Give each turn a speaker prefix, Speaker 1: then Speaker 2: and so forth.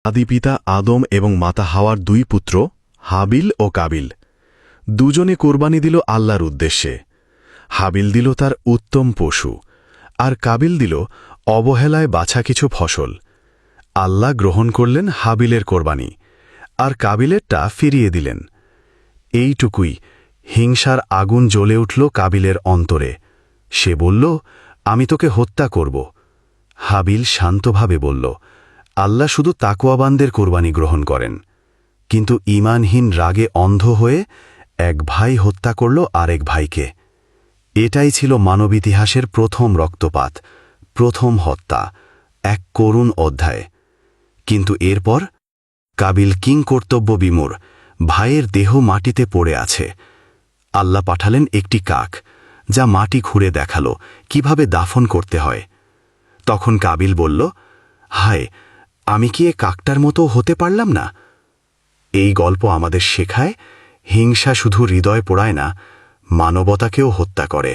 Speaker 1: আদিপিতা আদম এবং মাতা হাওয়ার দুই পুত্র হাবিল ও কাবিল দুজনে কোরবানি দিল আল্লাহর উদ্দেশ্যে। হাবিল দিল তার উত্তম পশু, আর কাবিল দিল অবহেলায় বাছা কিছু ফসল। আল্লাহ গ্রহণ করলেন হাবিলের কোরবানি, আর কাবিলেরটা ফিরিয়ে দিলেন। এইটুকুই হিংসার আগুন জ্বলে উঠল কাবিলের অন্তরে। সে বলল, আমি তোকে হত্যা করব। হাবিল শান্তভাবে বলল, আল্লাহ শুধু তাকওয়াবানদের কোরবানি গ্রহণ করেন। কিন্তু ঈমানহীন রাগে অন্ধ হয়ে এক ভাই হত্যা করল আরেক ভাইকে। এটাই ছিল মানব ইতিহাসের প্রথম রক্তপাত, প্রথম হত্যা, এক করুণ অধ্যায়। কিন্তু এরপর কাবিল কিংকর্তব্য বিমূঢ়, ভাইয়ের দেহ মাটিতে পড়ে আছে। আল্লাহ পাঠালেন একটি কাক, যা মাটি ঘুরে দেখাল কিভাবে দাফন করতে হয়। তখন কাবিল বলল, হায়, আমি কি এ কাকটার মতো হতে পারলাম না? এই গল্প আমাদের শেখায়, হিংসা শুধু হৃদয় পোড়ায় না, মানবতাকেও হত্যা করে।